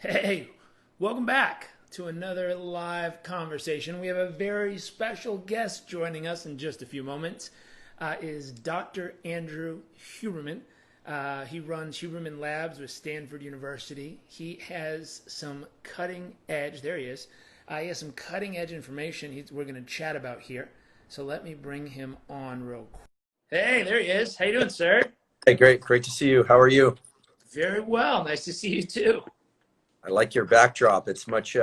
Hey, welcome back to another live conversation. We have a very special guest joining us in just a few moments. Is Dr. Andrew Huberman. He runs Huberman Labs with Stanford University. He has some cutting edge. There he is. He has some cutting edge information we're going to chat about here. So let me bring him on real quick. Hey, there he is. How you doing, sir? Hey, great to see you. How are you? Very well. Nice to see you too. I like your backdrop. It's much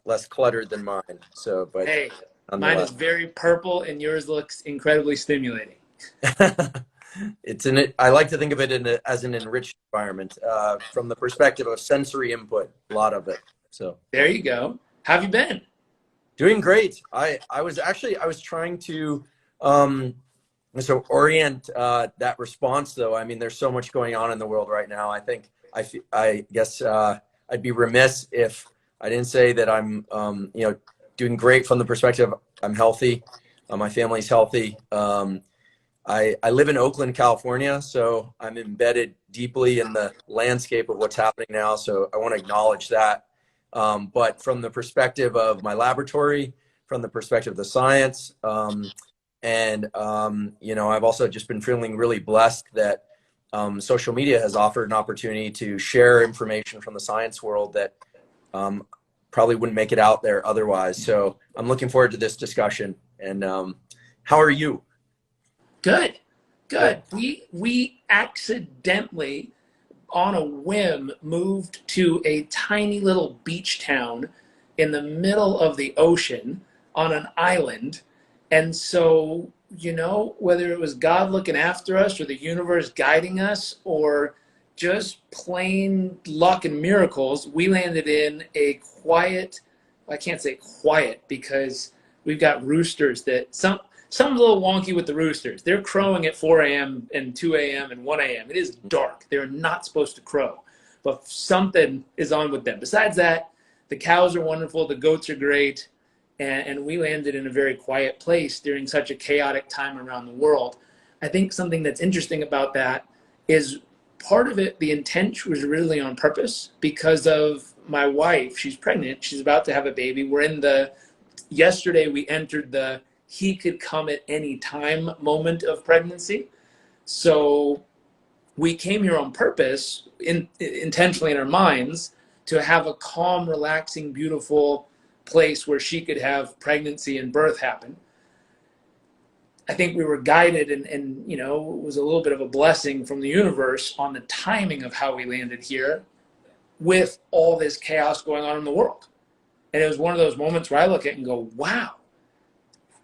less cluttered than mine. So, but Hey, mine is nonetheless, very purple and yours looks incredibly stimulating. I like to think of it as an enriched environment from the perspective of sensory input. A lot of it. So, There you go. How have you been? doing great. I was trying to orient that response though. I mean, there's so much going on in the world right now. I guess I'd be remiss if I didn't say that I'm doing great from the perspective I'm healthy. My family's healthy. I live in Oakland, California, so I'm embedded deeply in the landscape of what's happening now. So I want to acknowledge that. But from the perspective of my laboratory, from the perspective of the science, I've also just been feeling really blessed that social media has offered an opportunity to share information from the science world that probably wouldn't make it out there otherwise. So I'm looking forward to this discussion. And how are you? Good. Good. Good. We accidentally on a whim moved to a tiny little beach town in the middle of the ocean on an island. And so, whether it was God looking after us or the universe guiding us or just plain luck and miracles, we landed in a quiet, I can't say quiet because we've got roosters that some a little wonky with the roosters. They're crowing at 4 a.m. and 2 a.m. and 1 a.m. It is dark. They're not supposed to crow, but something is on with them. Besides that, the cows are wonderful. The goats are great. And we landed in a very quiet place during such a chaotic time around the world. I think something that's interesting about that is part of it, the intent was really on purpose because of my wife. She's pregnant. She's about to have a baby. Yesterday we entered the he could come at any time moment of pregnancy. So we came here on purpose, intentionally in our minds, to have a calm, relaxing, beautiful place where she could have pregnancy and birth happen. I think we were guided and it was a little bit of a blessing from the universe on the timing of how we landed here with all this chaos going on in the world. And it was one of those moments where I look at it and go, wow,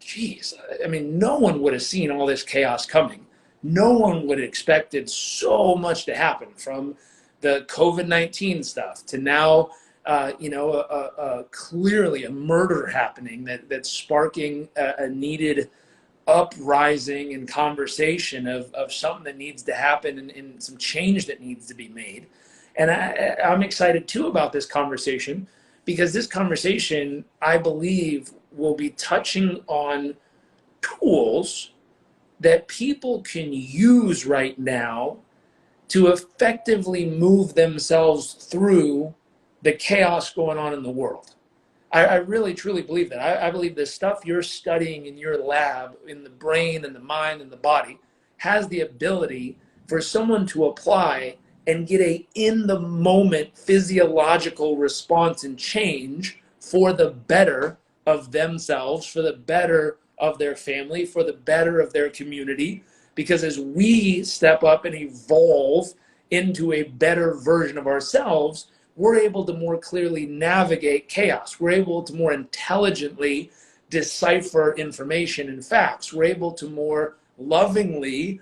geez, I mean, no one would have seen all this chaos coming. No one would have expected so much to happen from the COVID-19 stuff to now, clearly a murder happening that's sparking a needed uprising and conversation of something that needs to happen and some change that needs to be made. And I'm excited too about this conversation because this conversation, I believe, will be touching on tools that people can use right now to effectively move themselves through the chaos going on in the world. I really, truly believe that. I believe the stuff you're studying in your lab, in the brain and the mind and the body, has the ability for someone to apply and get a in-the-moment physiological response and change for the better of themselves, for the better of their family, for the better of their community. Because as we step up and evolve into a better version of ourselves, we're able to more clearly navigate chaos. We're able to more intelligently decipher information and facts. We're able to more lovingly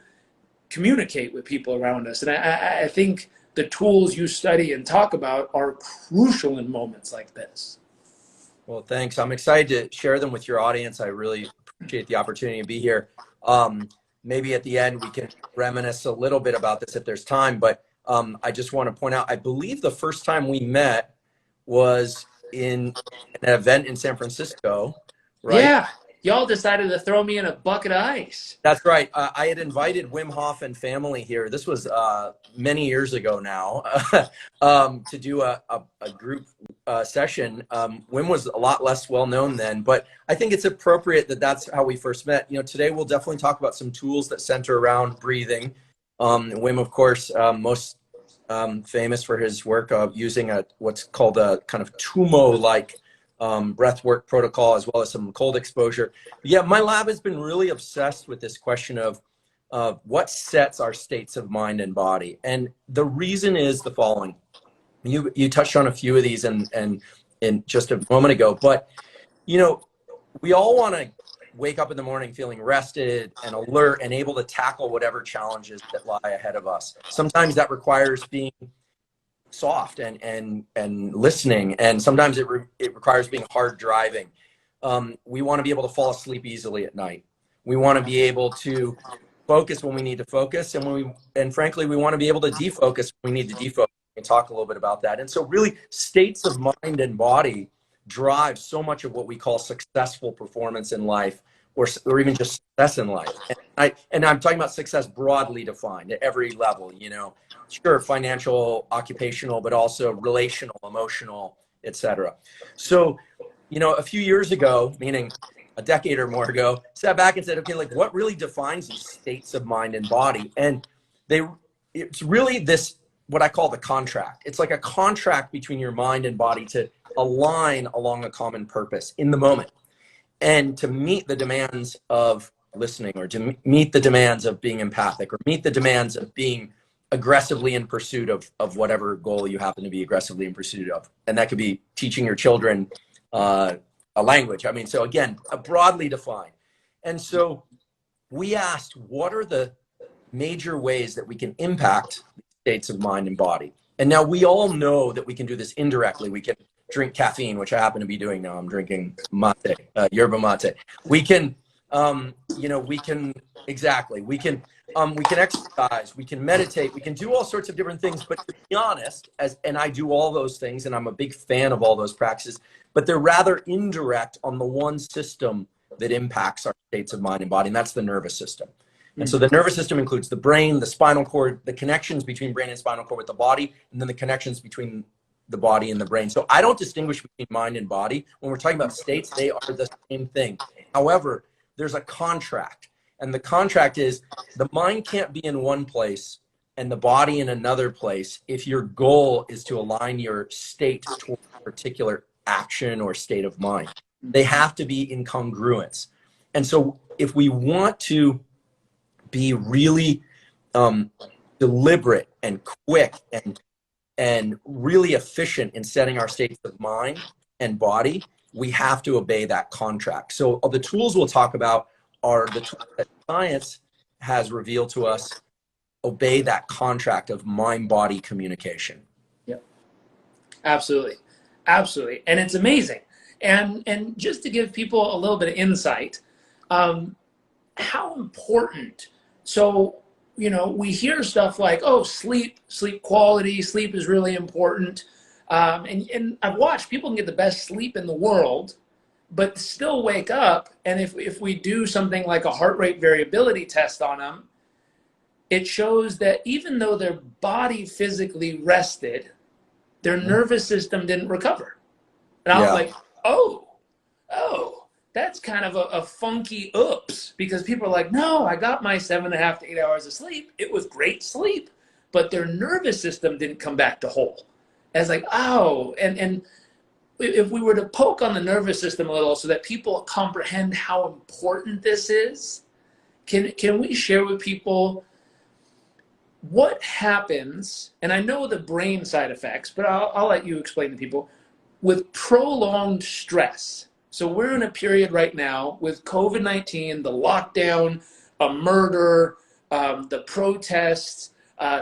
communicate with people around us. And I think the tools you study and talk about are crucial in moments like this. Well, thanks. I'm excited to share them with your audience. I really appreciate the opportunity to be here. Maybe at the end we can reminisce a little bit about this if there's time, but I just want to point out, I believe the first time we met was in an event in San Francisco, right? Yeah. y'all decided to throw me in a bucket of ice. That's right. I had invited Wim Hof and family here. This was many years ago now, to do a group session. Wim was a lot less well known then, but I think it's appropriate that that's how we first met. You know, today we'll definitely talk about some tools that center around breathing. Wim, of course, most famous for his work of using what's called a kind of TUMO-like breathwork protocol, as well as some cold exposure. Yeah, my lab has been really obsessed with this question of what sets our states of mind and body. And the reason is the following. You touched on a few of these in just a moment ago, but you know, we all want to wake up in the morning feeling rested and alert and able to tackle whatever challenges that lie ahead of us. Sometimes that requires being soft and listening, and sometimes it requires being hard driving. We want to be able to fall asleep easily at night. We want to be able to focus when we need to focus, and frankly, we want to be able to defocus when we need to defocus. We can talk a little bit about that. And so really, states of mind and body drive so much of what we call successful performance in life, or even just success in life. And I'm talking about success broadly defined at every level, you know, sure, financial, occupational, but also relational, emotional, etc. So, you know, a few years ago, meaning a decade or more ago, sat back and said, okay, like what really defines these states of mind and body? And it's really this, what I call the contract. It's like a contract between your mind and body to align along a common purpose in the moment, and to meet the demands of listening, or to meet the demands of being empathic, or meet the demands of being aggressively in pursuit of whatever goal you happen to be aggressively in pursuit of. And that could be teaching your children a language. I mean, so again, broadly defined. And so we asked, what are the major ways that we can impact states of mind and body? And now we all know that we can do this indirectly. We can drink caffeine, which I happen to be doing now. I'm drinking mate, yerba mate. We can, you know, we can exercise, we can meditate, we can do all sorts of different things. But to be honest, and I do all those things, and I'm a big fan of all those practices, but they're rather indirect on the one system that impacts our states of mind and body, and that's the nervous system. And so the nervous system includes the brain, the spinal cord, the connections between brain and spinal cord with the body, and then the connections between the body and the brain. So I don't distinguish between mind and body. When we're talking about states, they are the same thing. However, there's a contract. And the contract is the mind can't be in one place and the body in another place if your goal is to align your state toward a particular action or state of mind. They have to be in congruence. And so if we want to be really deliberate and quick and really efficient in setting our states of mind and body, we have to obey that contract. So the tools we'll talk about are the tools that science has revealed to us obey that contract of mind-body communication. Yep. Absolutely. Absolutely. And it's amazing. And just to give people a little bit of insight, how important, so, you know, we hear stuff like, oh, sleep quality, sleep is really important. And I've watched people can get the best sleep in the world, but still wake up. And if we do something like a heart rate variability test on them, it shows that even though their body physically rested, their nervous system didn't recover. And I was like, oh, that's kind of a funky oops, because people are like, no, I got my 7.5 to 8 hours of sleep. It was great sleep, but their nervous system didn't come back to whole. And it's like, oh, and if we were to poke on the nervous system a little so that people comprehend how important this is, can we share with people what happens, and I know the brain side effects, but I'll let you explain to people, with prolonged stress. So we're in a period right now with COVID-19, the lockdown, a murder, the protests,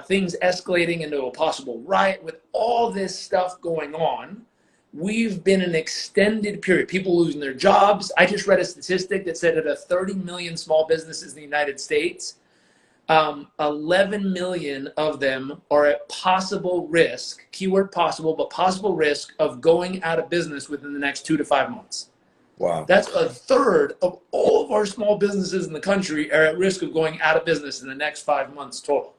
things escalating into a possible riot. With all this stuff going on, we've been an extended period, people losing their jobs. I just read a statistic that said out of 30 million small businesses in the United States, 11 million of them are at possible risk, keyword possible, but possible risk of going out of business within the next 2 to 5 months. Wow. That's a third of all of our small businesses in the country are at risk of going out of business in the next 5 months total.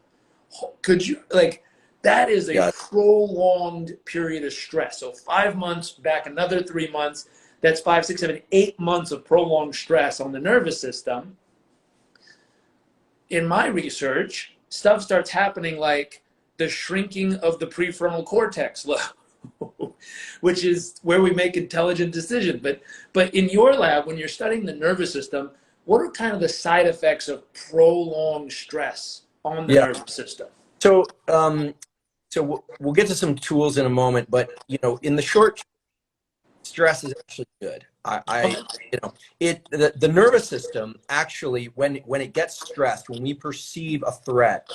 Could you, like, that is a Yeah. prolonged period of stress. So 5 months, back another 3 months, that's 5, 6, 7, 8 months of prolonged stress on the nervous system. In my research, stuff starts happening like the shrinking of the prefrontal cortex, which is where we make intelligent decisions. But in your lab, when you're studying the nervous system, what are kind of the side effects of prolonged stress on the Yeah. nervous system? So, we'll get to some tools in a moment, but in the short, stress is actually good. Okay. The nervous system actually, when it gets stressed, when we perceive a threat,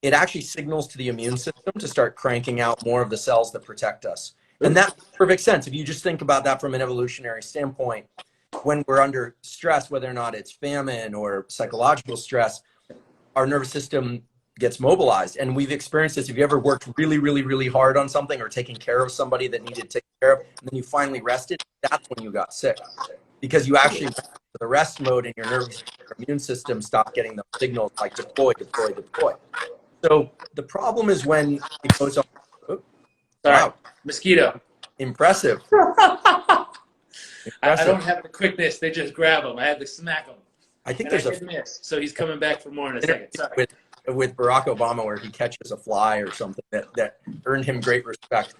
it actually signals to the immune system to start cranking out more of the cells that protect us. And that makes perfect sense. If you just think about that from an evolutionary standpoint, when we're under stress, whether or not it's famine or psychological stress, our nervous system gets mobilized. And we've experienced this. If you ever worked really, really, really hard on something or taking care of somebody that needed to take care of, and then you finally rested, that's when you got sick. Because you actually went to the rest mode and your immune system stopped getting those signals like deploy, deploy, deploy. So the problem is when it goes on. Oh, Sorry, wow. mosquito. Impressive. I don't have the quickness. They just grab him. I had to smack him. I think And there's I did miss. So he's coming back for more in a second. Sorry. with Barack Obama where he catches a fly or something that earned him great respect.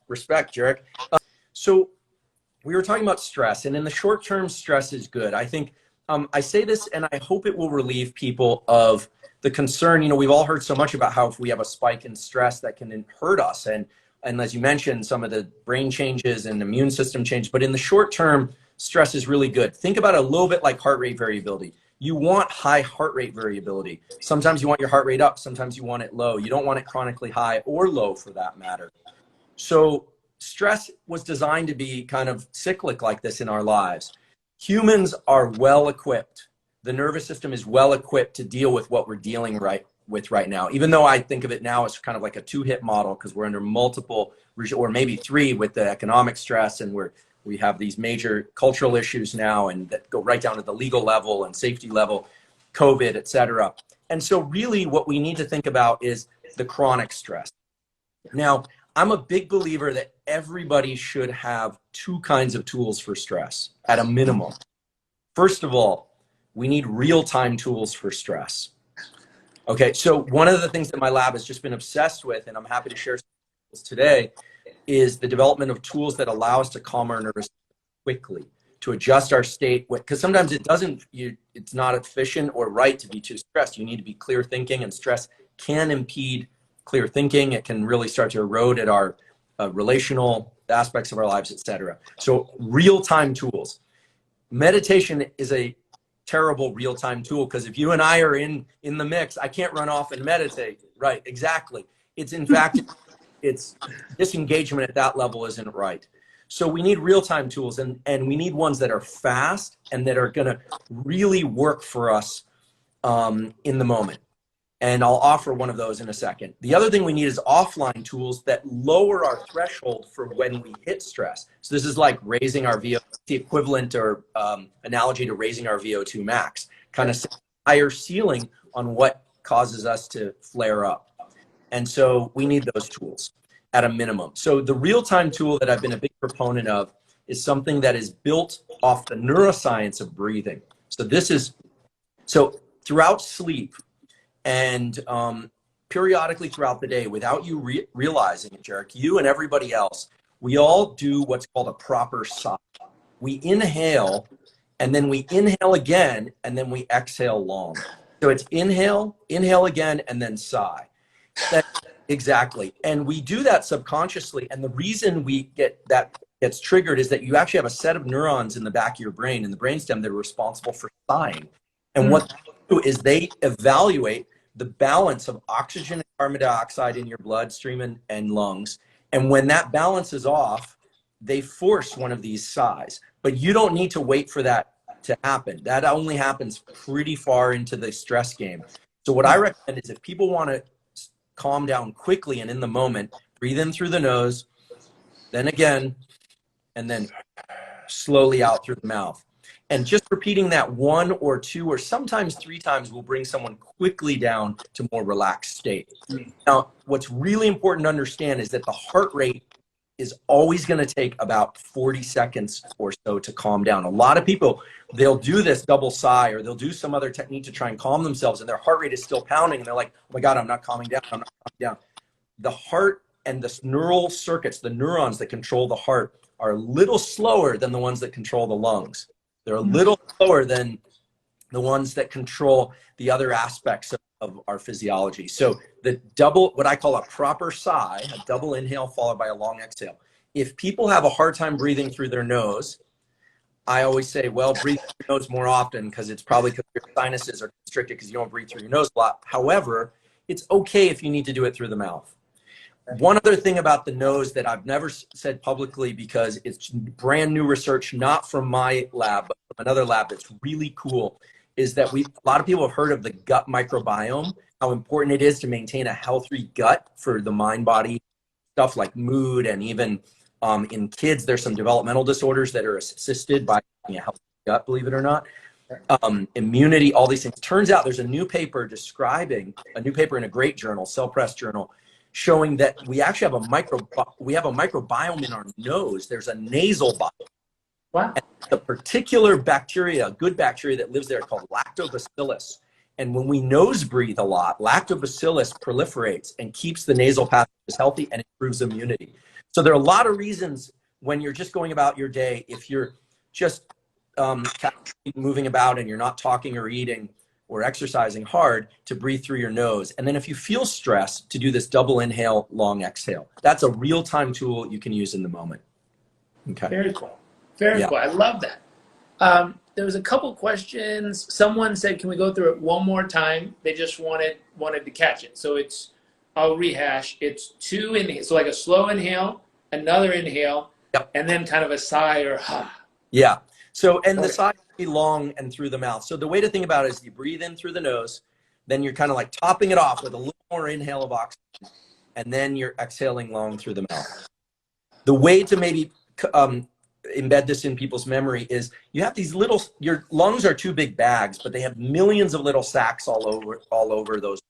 Respect, Jarek. So we were talking about stress, and in the short term, stress is good. I think I say this, and I hope it will relieve people of the concern. We've all heard so much about how if we have a spike in stress that can hurt us, and as you mentioned, some of the brain changes and immune system change. But in the short term, stress is really good. Think about it a little bit like heart rate variability. You want high heart rate variability. Sometimes you want your heart rate up, sometimes you want it low. You don't want it chronically high or low for that matter. So stress was designed to be kind of cyclic like this in our lives. Humans are well equipped. The nervous system is well equipped to deal with what we're dealing with right now, even though I think of it now as kind of like a two-hit model because we're under multiple, or maybe three with the economic stress, and we have these major cultural issues now and that go right down to the legal level and safety level, COVID, et cetera. And so really what we need to think about is the chronic stress. Now, I'm a big believer that everybody should have two kinds of tools for stress at a minimum. First of all, we need real-time tools for stress. Okay, so one of the things that my lab has just been obsessed with, and I'm happy to share some tools today, is the development of tools that allow us to calm our nervous system quickly, to adjust our state, because sometimes it's not efficient or right to be too stressed. You need to be clear thinking, and stress can impede clear thinking. It can really start to erode at our relational aspects of our lives, et cetera. So real-time tools. Meditation is a terrible real-time tool because if you and I are in the mix, I can't run off and meditate. Right, exactly. It's in fact, it's disengagement at that level isn't right. So we need real-time tools, and we need ones that are fast and that are going to really work for us in the moment. And I'll offer one of those in a second. The other thing we need is offline tools that lower our threshold for when we hit stress. So this is like raising our VO2, the equivalent or analogy to raising our VO2 max, kind of higher ceiling on what causes us to flare up. And so we need those tools at a minimum. So the real-time tool that I've been a big proponent of is something that is built off the neuroscience of breathing. So throughout sleep, and periodically throughout the day, without you realizing it, Jarek, you and everybody else, we all do what's called a proper sigh. We inhale, and then we inhale again, and then we exhale long. So it's inhale again, and then sigh. Exactly. And we do that subconsciously. And the reason that gets triggered is that you actually have a set of neurons in the back of your brain, in the brainstem, that are responsible for sighing. And what they do is they evaluate the balance of oxygen and carbon dioxide in your bloodstream and lungs. And when that balance is off, they force one of these sighs. But you don't need to wait for that to happen. That only happens pretty far into the stress game. So what I recommend is if people want to calm down quickly and in the moment, breathe in through the nose, then again, and then slowly out through the mouth. And just repeating that 1 or 2 or sometimes 3 times will bring someone quickly down to more relaxed state. Now, what's really important to understand is that the heart rate is always going to take about 40 seconds or so to calm down. A lot of people, they'll do this double sigh or they'll do some other technique to try and calm themselves, and their heart rate is still pounding, and they're like, oh my God, I'm not calming down. I'm not calming down. The heart and the neural circuits, the neurons that control the heart, are a little slower than the ones that control the lungs. They're a little slower than the ones that control the other aspects of our physiology. So the double, what I call a proper sigh, a double inhale followed by a long exhale. If people have a hard time breathing through their nose, I always say, well, breathe through your nose more often, because it's probably because your sinuses are constricted because you don't breathe through your nose a lot. However, it's okay if you need to do it through the mouth. One other thing about the nose that I've never said publicly, because it's brand new research, not from my lab, but from another lab that's really cool, is that a lot of people have heard of the gut microbiome, how important it is to maintain a healthy gut for the mind-body stuff like mood, and even in kids, there's some developmental disorders that are assisted by having a healthy gut, believe it or not. Immunity, all these things. Turns out there's a new paper in a great journal, Cell Press Journal, showing that we actually have a microbiome in our nose. There's a nasal biome. Wow. And the particular bacteria, good bacteria that lives there, called lactobacillus. And when we nose breathe a lot, lactobacillus proliferates and keeps the nasal passages healthy and improves immunity. So there are a lot of reasons when you're just going about your day, if you're just moving about and you're not talking or eating or exercising hard, to breathe through your nose. And then if you feel stressed, to do this double inhale, long exhale. That's a real-time tool you can use in the moment. Okay. Very cool. Very cool. I love that. There was a couple questions. Someone said, can we go through it one more time? They just wanted to catch it. So I'll rehash. It's 2 inhales. So like a slow inhale, another inhale, and then kind of a sigh or ha. Yeah. So, and the sigh can be long and through the mouth. So the way to think about it is you breathe in through the nose, then you're kind of like topping it off with a little more inhale of oxygen, and then you're exhaling long through the mouth. The way to maybe embed this in people's memory is you have these little, your lungs are 2 big bags, but they have millions of little sacs all over those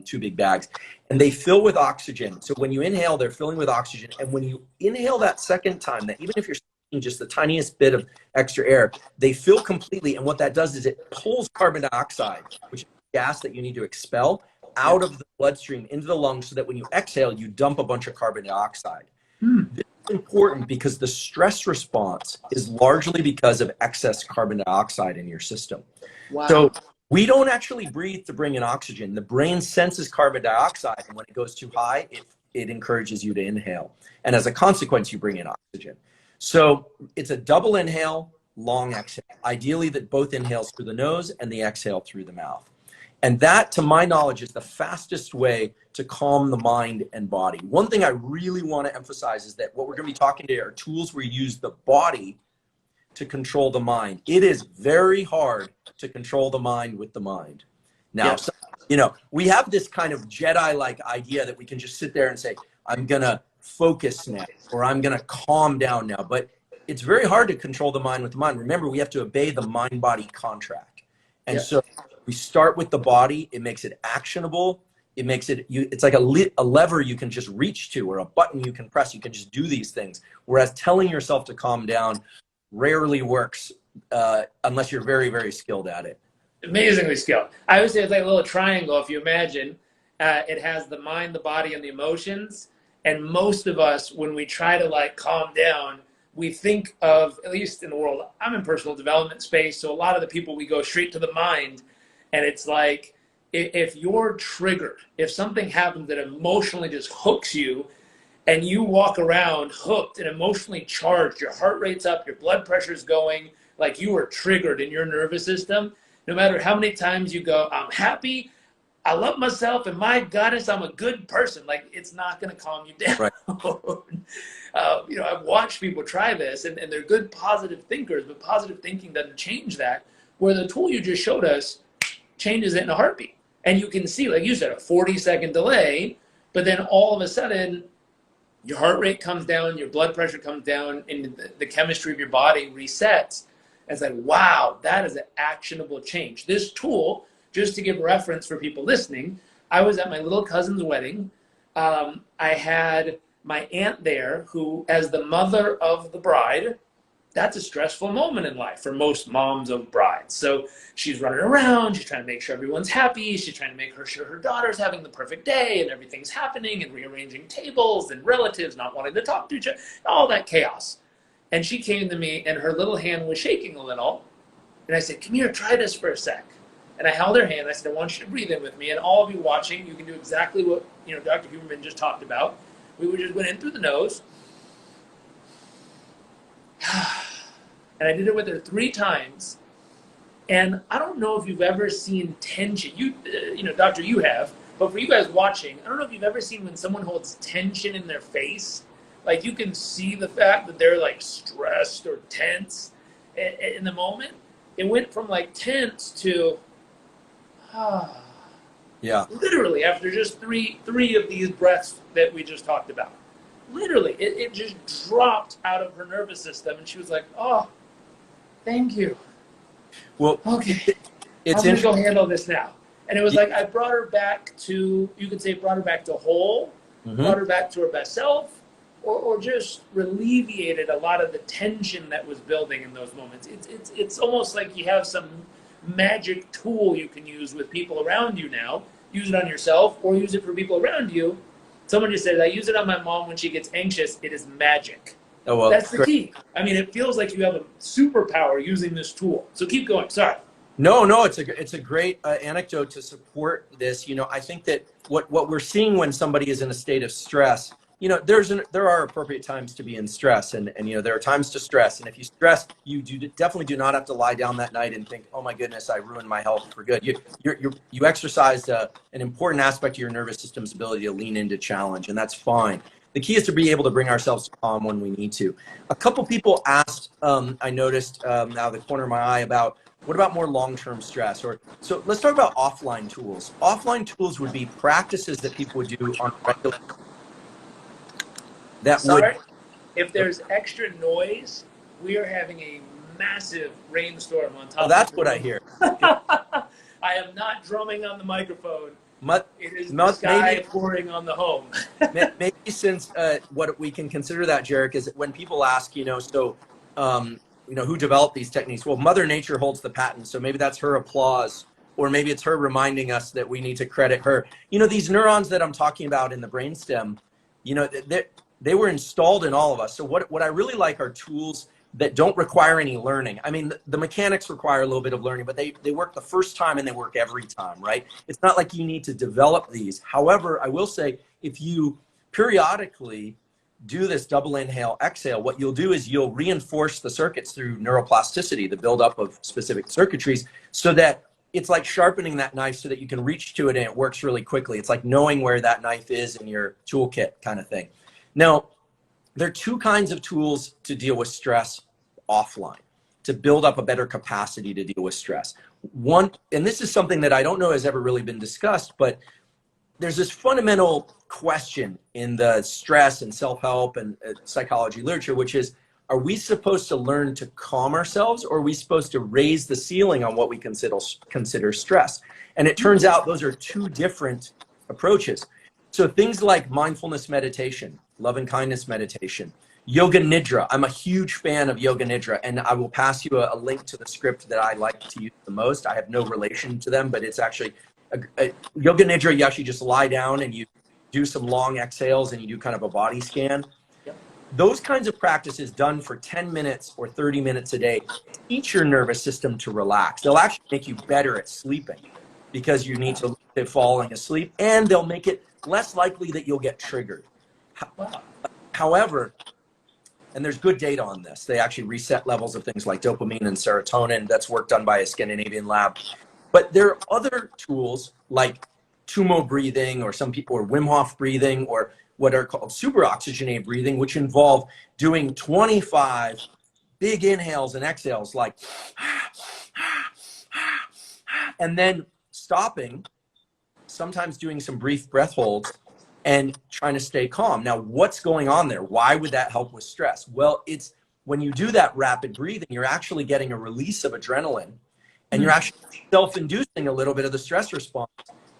2 big bags, and they fill with oxygen. So when you inhale, they're filling with oxygen. And when you inhale that second time, that even if you're just the tiniest bit of extra air, they fill completely. And what that does is it pulls carbon dioxide, which is gas that you need to expel, out of the bloodstream into the lungs, so that when you exhale, you dump a bunch of carbon dioxide. This is important because the stress response is largely because of excess carbon dioxide in your system. Wow. So we don't actually breathe to bring in oxygen. The brain senses carbon dioxide, and when it goes too high, it encourages you to inhale. And as a consequence, you bring in oxygen. So it's a double inhale, long exhale. Ideally that both inhales through the nose and the exhale through the mouth. And that, to my knowledge, is the fastest way to calm the mind and body. One thing I really want to emphasize is that what we're going to be talking today are tools where you use the body to control the mind. It is very hard to control the mind with the mind. Now, so, we have this kind of Jedi-like idea that we can just sit there and say, I'm going to focus now, or I'm going to calm down now. But it's very hard to control the mind with the mind. Remember, we have to obey the mind-body contract. And so we start with the body. It makes it actionable. It makes it, it's like a lever you can just reach to, or a button you can press. You can just do these things. Whereas telling yourself to calm down rarely works unless you're very, very skilled at it. Amazingly skilled. I would say it's like a little triangle. If you imagine, it has the mind, the body, and the emotions. And most of us, when we try to like calm down, we think of, at least in the world, I'm in personal development space, so a lot of the people, we go straight to the mind. And it's like, if you're triggered, if something happens that emotionally just hooks you, and you walk around hooked and emotionally charged, your heart rate's up, your blood pressure's going, like you are triggered in your nervous system, no matter how many times you go, I'm happy, I love myself, and my goodness, I'm a good person. Like, it's not going to calm you down. Right. I've watched people try this, and they're good positive thinkers, but positive thinking doesn't change that, where the tool you just showed us changes it in a heartbeat. And you can see, like you said, a 40-second delay, but then all of a sudden, your heart rate comes down, your blood pressure comes down, and the chemistry of your body resets. And it's like, wow, that is an actionable change. This tool, just to give reference for people listening, I was at my little cousin's wedding. I had my aunt there who, as the mother of the bride, that's a stressful moment in life for most moms of brides. So she's running around, she's trying to make sure everyone's happy, she's trying to make sure her daughter's having the perfect day and everything's happening and rearranging tables and relatives not wanting to talk to each other, all that chaos. And she came to me and her little hand was shaking a little. And I said, come here, try this for a sec. And I held her hand. I said, I want you to breathe in with me. And all of you watching, you can do exactly what Dr. Huberman just talked about. We just went in through the nose. And I did it with her 3 times. And I don't know if you've ever seen tension. Doctor, you have. But for you guys watching, I don't know if you've ever seen when someone holds tension in their face. Like you can see the fact that they're like stressed or tense in the moment. It went from like tense to, Yeah. literally after just three of these breaths that we just talked about. Literally, it just dropped out of her nervous system. And she was like, oh, thank you. Well, okay, it's I'm going to go handle this now. And it was like I brought her back to, you could say brought her back to whole, brought her back to her best self, or just alleviated a lot of the tension that was building in those moments. It's almost like you have some magic tool you can use with people around you now. Use it on yourself or use it for people around you. Someone just said, I use it on my mom when she gets anxious. It is magic. Oh, well, that's the key. I mean, it feels like you have a superpower using this tool. So keep going. Sorry. No, it's a great anecdote to support this. I think that what we're seeing when somebody is in a state of stress, there are appropriate times to be in stress, and there are times to stress. And if you stress, you definitely do not have to lie down that night and think, oh my goodness, I ruined my health for good. You exercised an important aspect of your nervous system's ability to lean into challenge, and that's fine. The key is to be able to bring ourselves to calm when we need to. A couple people asked, I noticed out of the corner of my eye, about what about more long-term stress? So let's talk about offline tools. Offline tools would be practices that people would do on a regular. Sorry, if there's extra noise, we are having a massive rainstorm on top. Oh, that's what I hear. I am not drumming on the microphone. It is the sky pouring on the home. Maybe since what we can consider that, Jarek, is when people ask, who developed these techniques? Well, Mother Nature holds the patent, so maybe that's her applause, or maybe it's her reminding us that we need to credit her. These neurons that I'm talking about in the brainstem, they were installed in all of us. So what I really like are tools that don't require any learning. I mean, the mechanics require a little bit of learning, but they work the first time and they work every time, right? It's not like you need to develop these. However, I will say, if you periodically do this double inhale, exhale, what you'll do is you'll reinforce the circuits through neuroplasticity, the buildup of specific circuitries, so that it's like sharpening that knife so that you can reach to it and it works really quickly. It's like knowing where that knife is in your toolkit kind of thing. Now, there are 2 kinds of tools to deal with stress offline, to build up a better capacity to deal with stress. One, and this is something that I don't know has ever really been discussed, but there's this fundamental question in the stress and self-help and psychology literature, which is, are we supposed to learn to calm ourselves, or are we supposed to raise the ceiling on what we consider stress? And it turns out those are 2 different approaches. So things like mindfulness meditation, loving kindness meditation, yoga nidra. I'm a huge fan of yoga nidra, and I will pass you a link to the script that I like to use the most. I have no relation to them, but it's actually yoga nidra. You actually just lie down and you do some long exhales and you do kind of a body scan. Yep. Those kinds of practices done for 10 minutes or 30 minutes a day teach your nervous system to relax. They'll actually make you better at sleeping because you need to look at falling asleep, and they'll make it less likely that you'll get triggered. However, and there's good data on this, they actually reset levels of things like dopamine and serotonin. That's work done by a Scandinavian lab. But there are other tools like Tumo breathing, or some people are Wim Hof breathing, or what are called super oxygenated breathing, which involve doing 25 big inhales and exhales, like, and then stopping, sometimes doing some brief breath holds, and trying to stay calm. Now, what's going on there? Why would that help with stress? Well, it's when you do that rapid breathing, you're actually getting a release of adrenaline, and you're actually self-inducing a little bit of the stress response.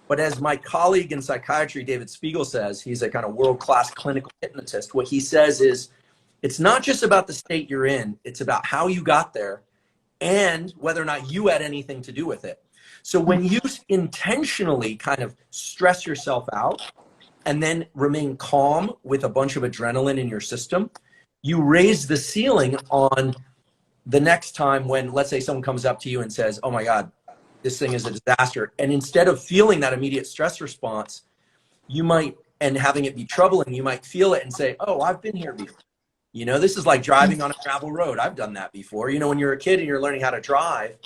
But as my colleague in psychiatry, David Spiegel, says, he's a kind of world-class clinical hypnotist. What he says is, it's not just about the state you're in, it's about how you got there and whether or not you had anything to do with it. So when you intentionally kind of stress yourself out and then remain calm with a bunch of adrenaline in your system, you raise the ceiling on the next time when, let's say, someone comes up to you and says, oh my God, this thing is a disaster. And instead of feeling that immediate stress response, you might, and having it be troubling, you might feel it and say, oh, I've been here before. You know, this is like driving on a gravel road. I've done that before. You know, when you're a kid and you're learning how to drive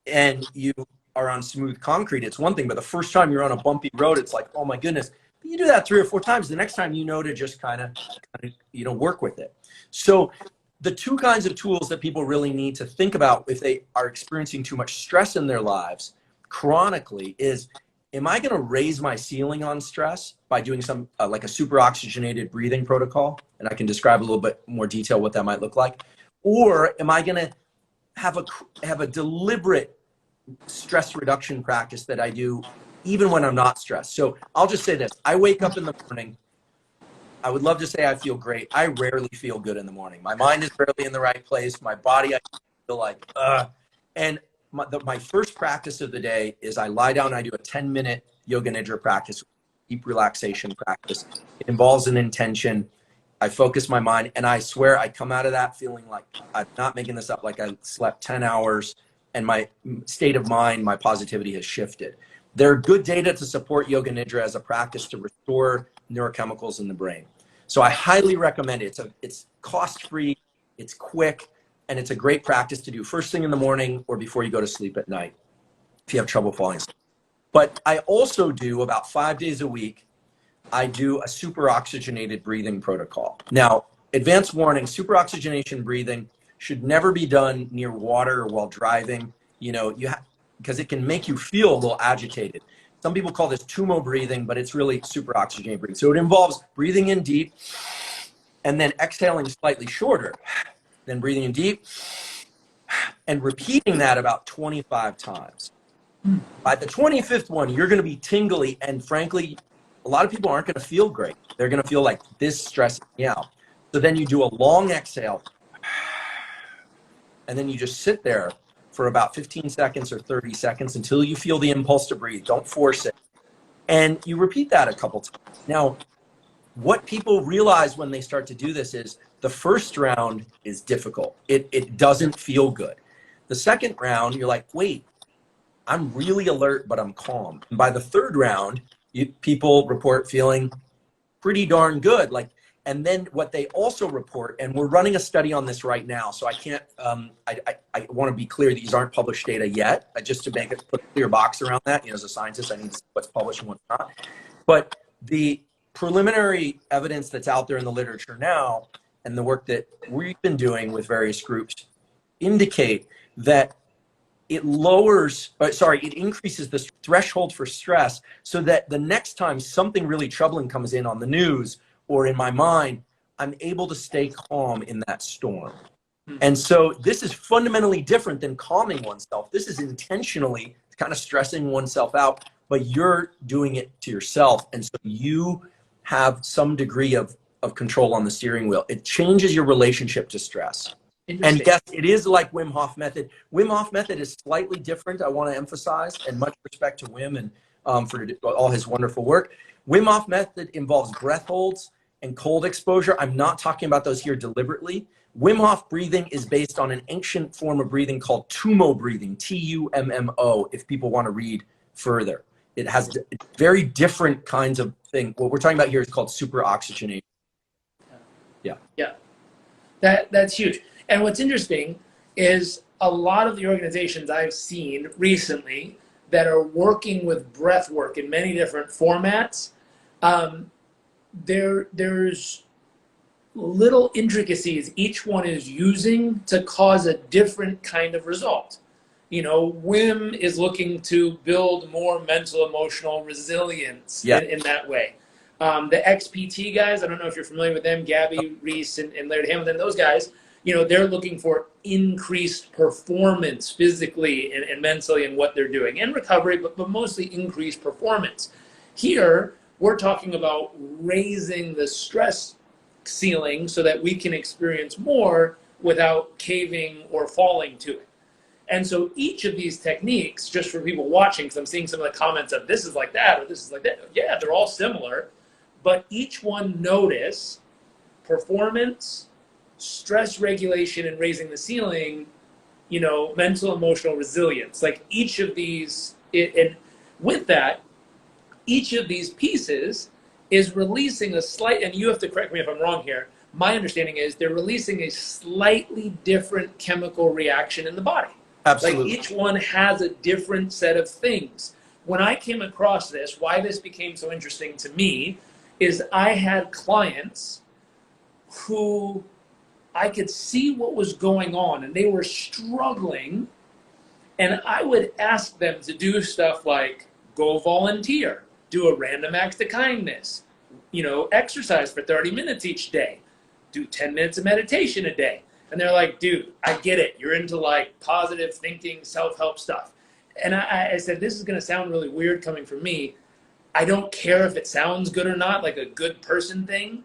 and you are on smooth concrete, it's one thing, but the first time you're on a bumpy road, it's like, oh my goodness. But you do that 3 or 4 times. The next time you know to just kind of, you know, work with it. So the two kinds of tools that people really need to think about if they are experiencing too much stress in their lives chronically is, am I going to raise my ceiling on stress by doing some like a super oxygenated breathing protocol? And I can describe a little bit more detail what that might look like. Or am I going to have a deliberate stress reduction practice that I do even when I'm not stressed? So I'll just say this. I wake up in the morning. I would love to say I feel great. I rarely feel good in the morning. My mind is rarely in the right place. My body, I feel like, and my first practice of the day is I lie down and I do a 10-minute yoga nidra practice, deep relaxation practice. It involves an intention. I focus my mind, and I swear I come out of that feeling like, I'm not making this up, like I slept 10 hours and my state of mind, my positivity has shifted. There are good data to support yoga nidra as a practice to restore neurochemicals in the brain. So I highly recommend it. It's cost-free, it's quick, and it's a great practice to do first thing in the morning or before you go to sleep at night if you have trouble falling asleep. But I also do, about 5 days a week, I do a super oxygenated breathing protocol. Now, advanced warning, super oxygenation breathing should never be done near water or while driving. You know, because it can make you feel a little agitated. Some people call this tumo breathing, but it's really super oxygenated breathing. So it involves breathing in deep and then exhaling slightly shorter, then breathing in deep and repeating that about 25 times. By the 25th one, you're going to be tingly, and frankly, a lot of people aren't going to feel great. They're going to feel like, this stresses me out. So then you do a long exhale, and then you just sit there for about 15 seconds or 30 seconds until you feel the impulse to breathe. Don't force it. And you repeat that a couple times. Now, what people realize when they start to do this is the first round is difficult. It doesn't feel good. The second round, you're like, wait, I'm really alert, but I'm calm. And by the third round, people report feeling pretty darn good. And then what they also report, and we're running a study on this right now, so I can't, I want to be clear, these aren't published data yet, just to make it, put a clear box around that. You know, as a scientist, I need to see what's published and what's not. But the preliminary evidence that's out there in the literature now, and the work that we've been doing with various groups, indicate that it increases the threshold for stress, so that the next time something really troubling comes in on the news or in my mind, I'm able to stay calm in that storm. And so this is fundamentally different than calming oneself. This is intentionally kind of stressing oneself out, but you're doing it to yourself. And so you have some degree of control on the steering wheel. It changes your relationship to stress. And yes, it is like Wim Hof method. Wim Hof method is slightly different, I want to emphasize, and much respect to Wim and for all his wonderful work. Wim Hof method involves breath holds and cold exposure. I'm not talking about those here deliberately. Wim Hof breathing is based on an ancient form of breathing called Tummo breathing, T-U-M-M-O, if people want to read further. It has very different kinds of thing. What we're talking about here is called super oxygenation. Yeah. Yeah. That's huge. And what's interesting is a lot of the organizations I've seen recently that are working with breath work in many different formats, there's little intricacies each one is using to cause a different kind of result. You know, Wim is looking to build more mental emotional resilience in that way. The XPT guys, I don't know if you're familiar with them, Gabby Reese and Laird Hamilton, those guys, they're looking for increased performance physically and mentally in what they're doing, and recovery, but mostly increased performance. Here, we're talking about raising the stress ceiling so that we can experience more without caving or falling to it. And so each of these techniques, just for people watching, because I'm seeing some of the comments of this is like that or this is like that. Yeah, they're all similar, but each one notice performance, stress regulation, and raising the ceiling, mental, emotional resilience. Like each of these, and with that, each of these pieces is releasing a slight, and you have to correct me if I'm wrong here, my understanding is they're releasing a slightly different chemical reaction in the body. Absolutely. Like each one has a different set of things. When I came across this, why this became so interesting to me is I had clients who I could see what was going on and they were struggling, and I would ask them to do stuff like go volunteer, do a random act of kindness, exercise for 30 minutes each day, do 10 minutes of meditation a day. And they're like, dude, I get it. You're into like positive thinking, self-help stuff. And I said, this is going to sound really weird coming from me. I don't care if it sounds good or not, like a good person thing.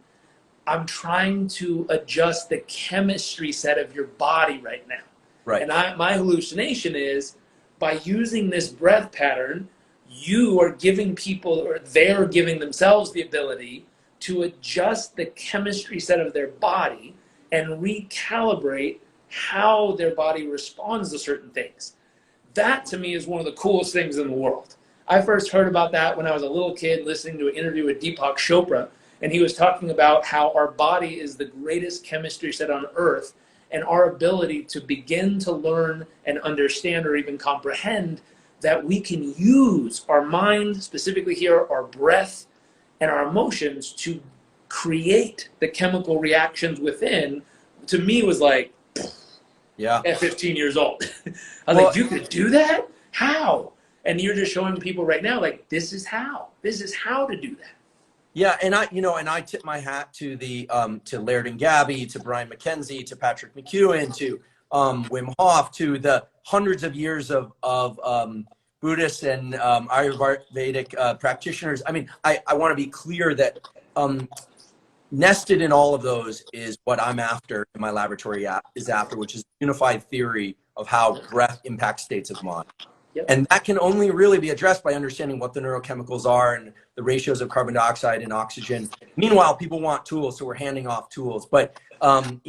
I'm trying to adjust the chemistry set of your body right now. Right. And my hallucination is by using this breath pattern, you are giving people, or they're giving themselves the ability to adjust the chemistry set of their body and recalibrate how their body responds to certain things. That to me is one of the coolest things in the world. I first heard about that when I was a little kid listening to an interview with Deepak Chopra, and he was talking about how our body is the greatest chemistry set on earth, and our ability to begin to learn and understand or even comprehend that we can use our mind, specifically here, our breath and our emotions to create the chemical reactions within, to me was like, yeah, at 15 years old. I was like, you could do that? How? And you're just showing people right now, like, this is how to do that. Yeah, and I tip my hat to the to Laird and Gabby, to Brian McKenzie, to Patrick McEwen, to Wim Hof, to the hundreds of years of Buddhist and Ayurvedic practitioners. I mean, I want to be clear that nested in all of those is what I'm after in my laboratory is after, which is unified theory of how breath impacts states of mind. Yep. And that can only really be addressed by understanding what the neurochemicals are and the ratios of carbon dioxide and oxygen. Meanwhile, people want tools, so we're handing off tools. But, and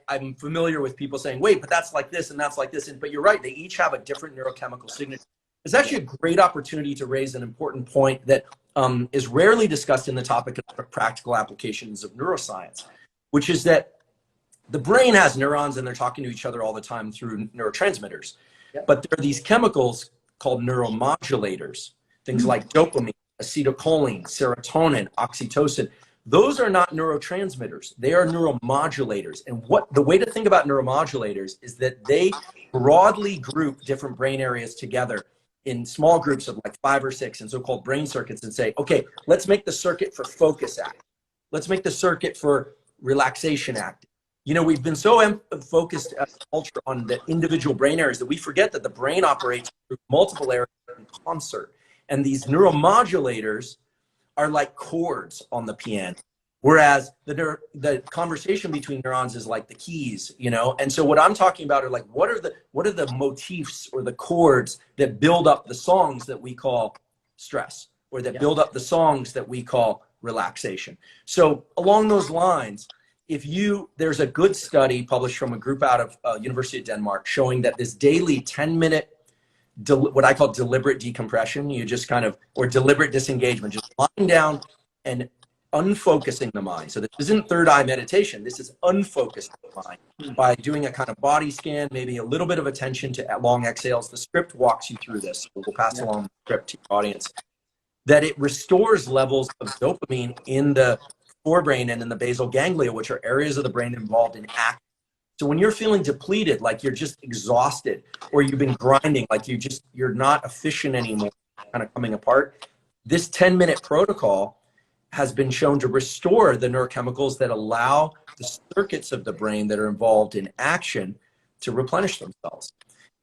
I'm familiar with people saying, wait, but that's like this and that's like this. But you're right, they each have a different neurochemical signature. It's actually a great opportunity to raise an important point that is rarely discussed in the topic of practical applications of neuroscience, which is that the brain has neurons and they're talking to each other all the time through neurotransmitters. Yep. But there are these chemicals called neuromodulators, things like dopamine, acetylcholine, serotonin, oxytocin. Those are not neurotransmitters. They are neuromodulators. And the way to think about neuromodulators is that they broadly group different brain areas together in small groups of like 5 or 6 and so-called brain circuits and say, okay, let's make the circuit for focus act. Let's make the circuit for relaxation act. We've been so focused as a culture on the individual brain areas that we forget that the brain operates through multiple areas in concert. And these neuromodulators are like chords on the piano, whereas the conversation between neurons is like the keys, And so what I'm talking about are like, what are the motifs or the chords that build up the songs that we call stress, or that build up the songs that we call relaxation. So along those lines, there's a good study published from a group out of University of Denmark showing that this daily 10-minute, what I call deliberate decompression, or deliberate disengagement, just lying down and unfocusing the mind. So this isn't third eye meditation. This is unfocusing the mind by doing a kind of body scan, maybe a little bit of attention to long exhales. The script walks you through this. We'll pass along the script to your audience. That it restores levels of dopamine in the forebrain and in the basal ganglia, which are areas of the brain involved in action. So when you're feeling depleted, like you're just exhausted, or you've been grinding, like you're not efficient anymore, kind of coming apart, this 10-minute protocol has been shown to restore the neurochemicals that allow the circuits of the brain that are involved in action to replenish themselves.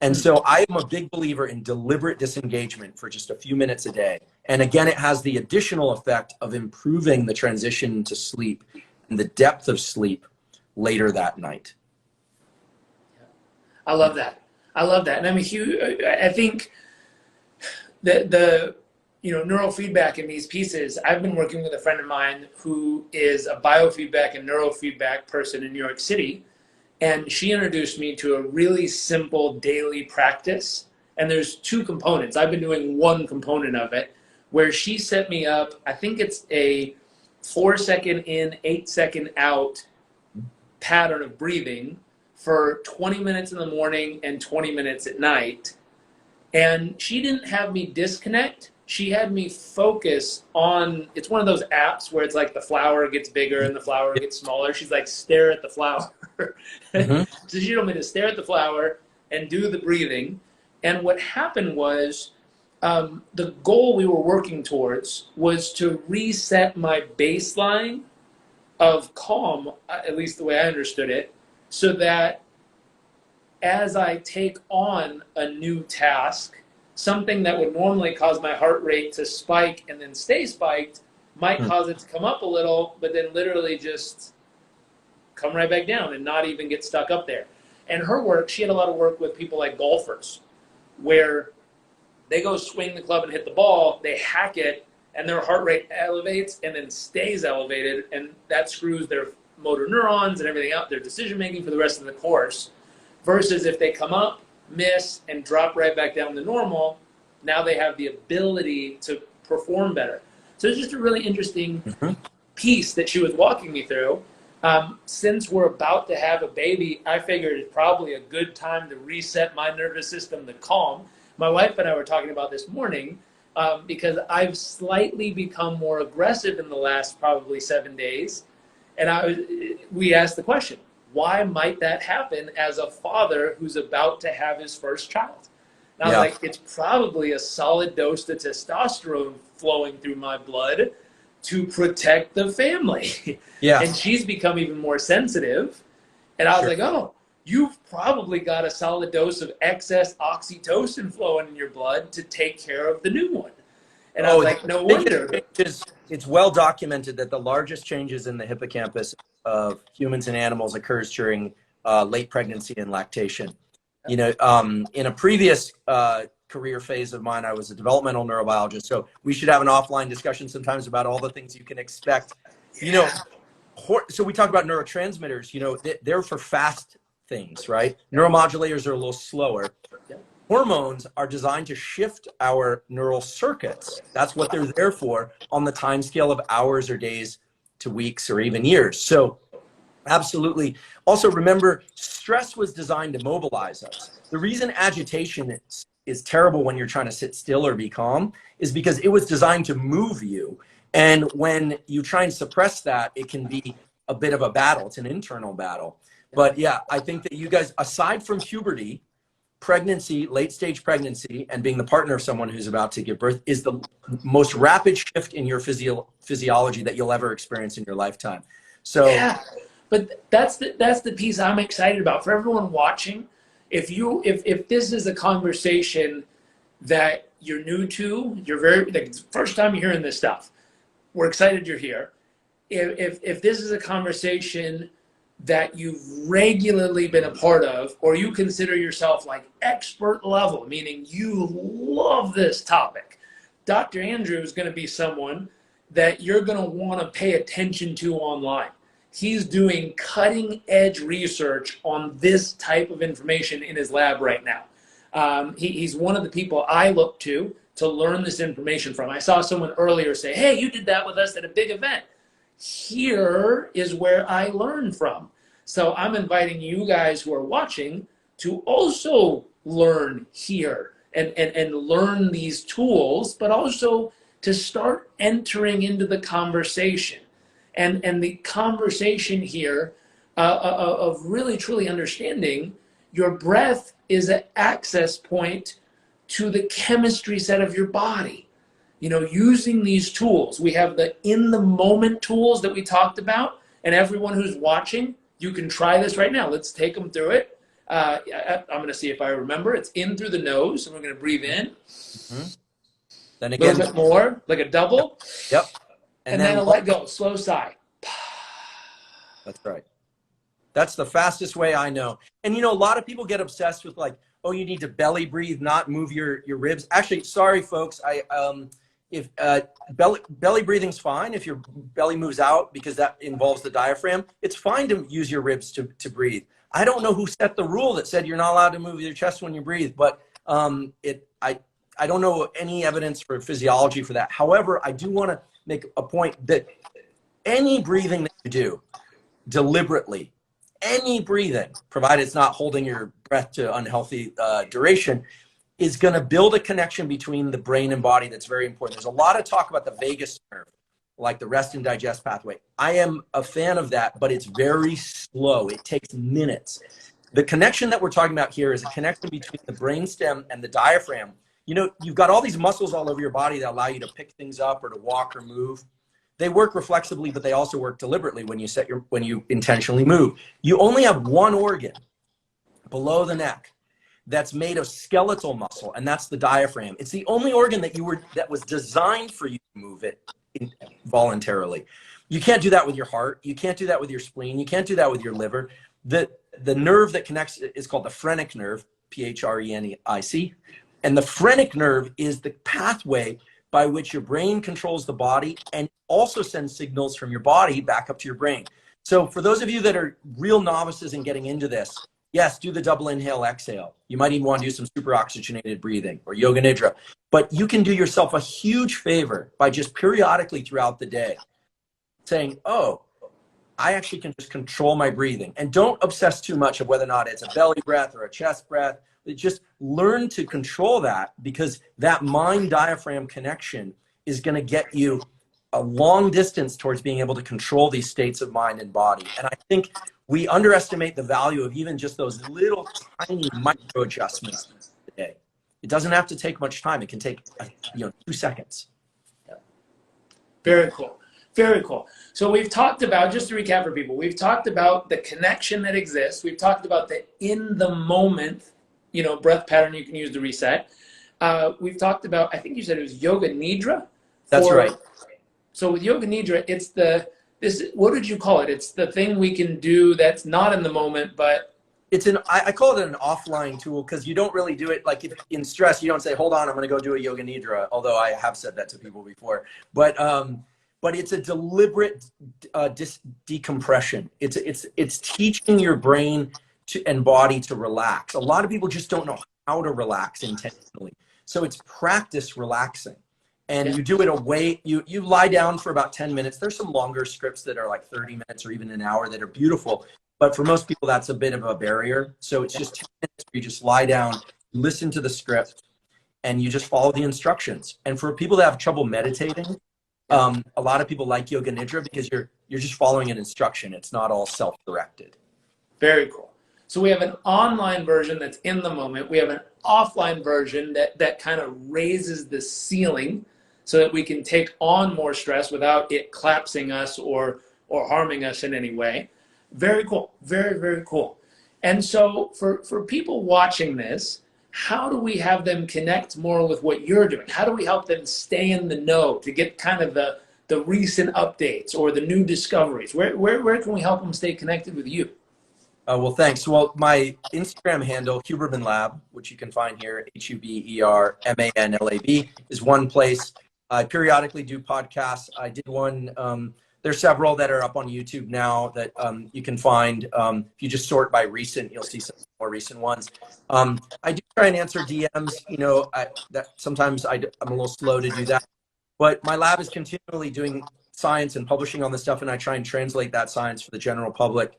And so I am a big believer in deliberate disengagement for just a few minutes a day. And again, it has the additional effect of improving the transition to sleep and the depth of sleep later that night. I love that. I love that. And I'm a huge, I think the neurofeedback in these pieces, I've been working with a friend of mine who is a biofeedback and neurofeedback person in New York City. And she introduced me to a really simple daily practice. And there's two components. I've been doing one component of it where she set me up. I think it's a 4-second in, 8-second out pattern of breathing for 20 minutes in the morning and 20 minutes at night. And she didn't have me disconnect. She had me focus on, it's one of those apps where it's like the flower gets bigger and the flower gets smaller. She's like, stare at the flower. So she told me to stare at the flower and do the breathing. And what happened was the goal we were working towards was to reset my baseline of calm, at least the way I understood it, so that as I take on a new task, something that would normally cause my heart rate to spike and then stay spiked might cause it to come up a little, but then literally just come right back down and not even get stuck up there. And her work, she had a lot of work with people like golfers, where they go swing the club and hit the ball, they hack it, and their heart rate elevates and then stays elevated, and that screws their motor neurons and everything out, their decision making for the rest of the course. Versus if they come up, miss, and drop right back down to normal, now they have the ability to perform better. So it's just a really interesting piece that she was walking me through. Since we're about to have a baby, I figured it's probably a good time to reset my nervous system to calm. My wife and I were talking about this morning because I've slightly become more aggressive in the last probably 7 days. And we asked the question, why might that happen as a father who's about to have his first child? And I was like, it's probably a solid dose of testosterone flowing through my blood to protect the family. And she's become even more sensitive. And I was like, oh, you've probably got a solid dose of excess oxytocin flowing in your blood to take care of the new one. And I was like, no wonder. It's well documented that the largest changes in the hippocampus of humans and animals occurs during late pregnancy and lactation. You know, in a previous career phase of mine, I was a developmental neurobiologist. So we should have an offline discussion sometimes about all the things you can expect. You know, so we talk about neurotransmitters, you know, they're for fast things, right? Neuromodulators are a little slower. Hormones are designed to shift our neural circuits. That's what they're there for on the time scale of hours or days to weeks or even years. So absolutely. Also remember, stress was designed to mobilize us. The reason agitation is terrible when you're trying to sit still or be calm is because it was designed to move you. And when you try and suppress that, it can be a bit of a battle. It's an internal battle. But yeah, I think that you guys, aside from puberty, pregnancy, late stage pregnancy, and being the partner of someone who's about to give birth is the most rapid shift in your physiology that you'll ever experience in your lifetime. So yeah, but that's the piece I'm excited about for everyone watching. If this is a conversation that you're new to, you're like, first time you're hearing this stuff, we're excited you're here. If this is a conversation that you've regularly been a part of, or you consider yourself like expert level, meaning you love this topic, Dr. Andrew is going to be someone that you're going to want to pay attention to online. He's doing cutting edge research on this type of information in his lab right now. He's one of the people I look to learn this information from. I saw someone earlier say, hey, you did that with us at a big event. Here is where I learn from. So I'm inviting you guys who are watching to also learn here and learn these tools, but also to start entering into the conversation. And the conversation here of really truly understanding your breath is an access point to the chemistry set of your body. using these tools. We have the in the moment tools that we talked about, and everyone who's watching, you can try this right now. Let's take them through it. I'm going to see if I remember. It's in through the nose, and we're going to breathe in. Mm-hmm. Then again, a little bit more, like a double. Yep. And then a let go, slow sigh. That's right. That's the fastest way I know. And a lot of people get obsessed with like, oh, you need to belly breathe, not move your ribs. Actually, sorry, folks. If belly breathing's fine if your belly moves out because that involves the diaphragm. It's fine to use your ribs to breathe. I don't know who set the rule that said you're not allowed to move your chest when you breathe, but I don't know any evidence for physiology for that. However, I do want to make a point that any breathing that you do deliberately, any breathing, provided it's not holding your breath to unhealthy duration, is going to build a connection between the brain and body that's very important. There's a lot of talk about the vagus nerve, like the rest and digest pathway. I am a fan of that, but it's very slow. It takes minutes. The connection that we're talking about here is a connection between the brainstem and the diaphragm. You've got all these muscles all over your body that allow you to pick things up or to walk or move. They work reflexively, but they also work deliberately when you intentionally move. You only have one organ below the neck that's made of skeletal muscle, and that's the diaphragm. It's the only organ that was designed for you to move it voluntarily. You can't do that with your heart. You can't do that with your spleen. You can't do that with your liver. The nerve that connects is called the phrenic nerve, P-H-R-E-N-I-C. And the phrenic nerve is the pathway by which your brain controls the body and also sends signals from your body back up to your brain. So for those of you that are real novices in getting into this, yes, do the double inhale, exhale. You might even want to do some super oxygenated breathing or yoga nidra. But you can do yourself a huge favor by just periodically throughout the day saying, oh, I actually can just control my breathing. And don't obsess too much of whether or not it's a belly breath or a chest breath. Just learn to control that, because that mind-diaphragm connection is going to get you a long distance towards being able to control these states of mind and body. And I think we underestimate the value of even just those little tiny micro adjustments today. It doesn't have to take much time. It can take 2 seconds. Very cool. Very cool. So we've talked about, just to recap for people, we've talked about the connection that exists. We've talked about the in the moment, breath pattern you can use to reset. We've talked about, I think you said it was yoga nidra. That's right. So with yoga nidra, it's what did you call it? It's the thing we can do that's not in the moment, but I call it an offline tool, because you don't really do it like if in stress. You don't say, hold on, I'm going to go do a yoga nidra, although I have said that to people before. But it's a deliberate decompression. It's teaching your brain and body to relax. A lot of people just don't know how to relax intentionally. So it's practice relaxing. And you do it you lie down for about 10 minutes. There's some longer scripts that are like 30 minutes or even an hour that are beautiful. But for most people, that's a bit of a barrier. So it's just 10 minutes where you just lie down, listen to the script, and you just follow the instructions. And for people that have trouble meditating, a lot of people like yoga nidra because you're just following an instruction. It's not all self-directed. Very cool. So we have an online version that's in the moment. We have an offline version that kind of raises the ceiling so that we can take on more stress without it collapsing us or harming us in any way. Very cool. Very, very cool. And so for people watching this, how do we have them connect more with what you're doing? How do we help them stay in the know to get kind of the recent updates or the new discoveries? Where can we help them stay connected with you? Well, thanks. Well, my Instagram handle, Huberman Lab, which you can find here, HUBERMANLAB, is one place. I periodically do podcasts. I did one. There's several that are up on YouTube now that you can find. If you just sort by recent, you'll see some more recent ones. I do try and answer DMs. Sometimes I'm a little slow to do that. But my lab is continually doing science and publishing on this stuff, and I try and translate that science for the general public.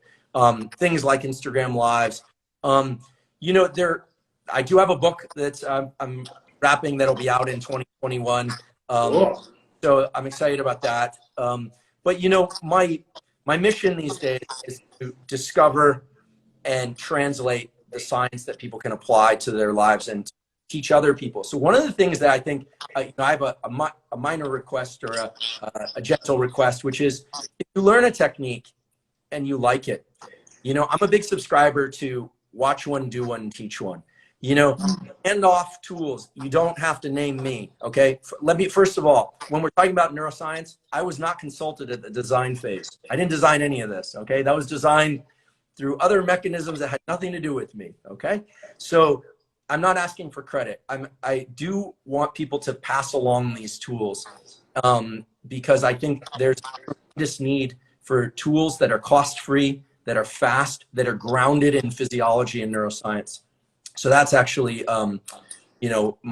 Things like Instagram Lives. I do have a book that's I'm wrapping that'll be out in 2021. Cool. So I'm excited about that. But my mission these days is to discover and translate the science that people can apply to their lives and teach other people. So one of the things that I think, I have a minor request or a gentle request, which is if you learn a technique and you like it, I'm a big subscriber to watch one, do one, teach one. Hand off tools. You don't have to name me, okay? First of all, when we're talking about neuroscience, I was not consulted at the design phase. I didn't design any of this, okay? That was designed through other mechanisms that had nothing to do with me, okay? So I'm not asking for credit. I do want people to pass along these tools because I think there's this need for tools that are cost-free, that are fast, that are grounded in physiology and neuroscience. So that's actually,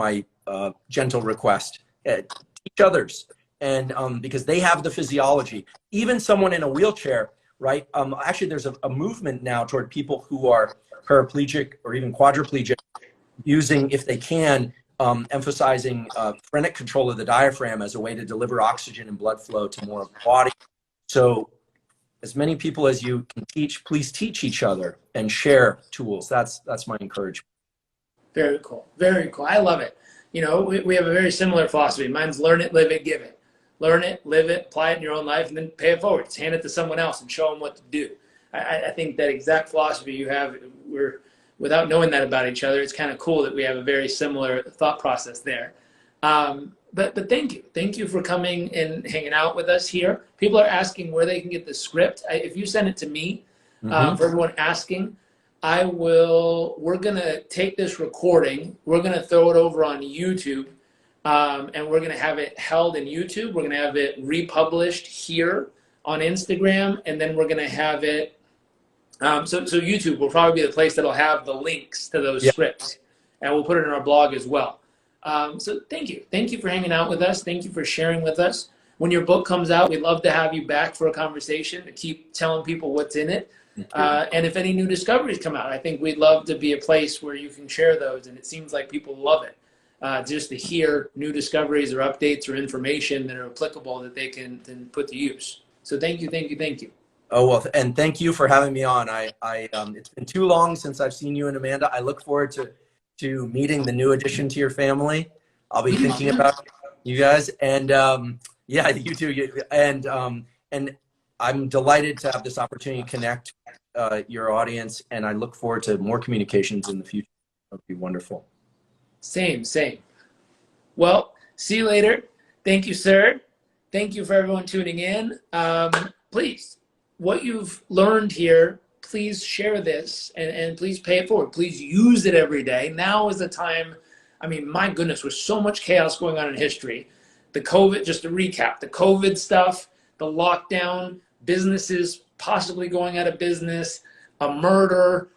my gentle request. Teach others, and because they have the physiology. Even someone in a wheelchair, right? Actually, there's a movement now toward people who are paraplegic or even quadriplegic, using, if they can, emphasizing phrenic control of the diaphragm as a way to deliver oxygen and blood flow to more of the body. So as many people as you can teach, please teach each other and share tools. That's my encouragement. Very cool. Very cool. I love it. We have a very similar philosophy. Mine's learn it, live it, give it. Learn it, live it, apply it in your own life, and then pay it forward. Just hand it to someone else and show them what to do. I think that exact philosophy you have, without knowing that about each other, it's kind of cool that we have a very similar thought process there. But thank you. Thank you for coming and hanging out with us here. People are asking where they can get the script. If you send it to me, for everyone asking, we're going to take this recording, we're going to throw it over on YouTube, and we're going to have it held in YouTube. We're going to have it republished here on Instagram, and then we're going to have it, so YouTube will probably be the place that'll have the links to those scripts, and we'll put it in our blog as well. So thank you. Thank you for hanging out with us. Thank you for sharing with us. When your book comes out, we'd love to have you back for a conversation to keep telling people what's in it. And if any new discoveries come out, I think we'd love to be a place where you can share those. And it seems like people love it, just to hear new discoveries or updates or information that are applicable that they can put to use. So thank you, thank you, thank you. Oh, well, and thank you for having me on. It's been too long since I've seen you and Amanda. I look forward to meeting the new addition to your family. I'll be thinking about you guys, and you too. And I'm delighted to have this opportunity to connect your audience, and I look forward to more communications in the future. It would be wonderful. Same. Well, see you later. Thank you, sir. Thank you for everyone tuning in. Please, what you've learned here, please share this and please pay it forward. Please use it every day. Now is the time. I mean, my goodness, with so much chaos going on in history, the COVID, just to recap, the COVID stuff, the lockdown, businesses possibly going out of business, a murder,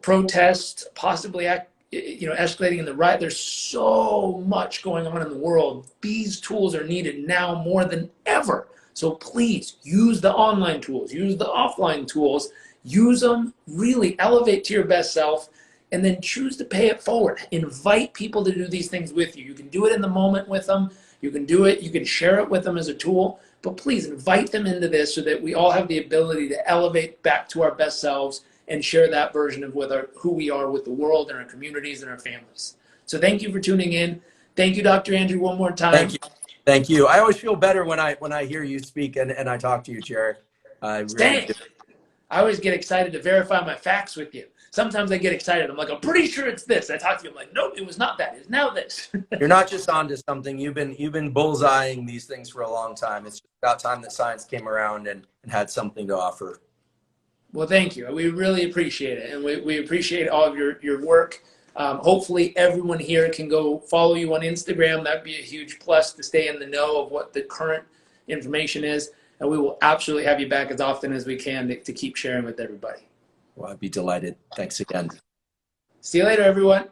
protests, possibly, escalating in the right. There's so much going on in the world. These tools are needed now more than ever. So please use the online tools, use the offline tools, use them, really elevate to your best self, and then choose to pay it forward. Invite people to do these things with you. You can do it in the moment with them. You can do it. You can share it with them as a tool. But please invite them into this so that we all have the ability to elevate back to our best selves and share that version of who we are with the world and our communities and our families. So thank you for tuning in. Thank you, Dr. Andrew, one more time. Thank you. Thank you. I always feel better when I hear you speak and I talk to you, Jared. I always get excited to verify my facts with you. Sometimes I get excited. I'm like, I'm pretty sure it's this. I talk to you. I'm like, nope, it was not that. It's now this. You're not just onto something. You've been bullseyeing these things for a long time. It's about time that science came around and had something to offer. Well, thank you. We really appreciate it. And we appreciate all of your work. Hopefully everyone here can go follow you on Instagram. That'd be a huge plus to stay in the know of what the current information is. And we will absolutely have you back as often as we can to keep sharing with everybody. Well, I'd be delighted. Thanks again. See you later, everyone.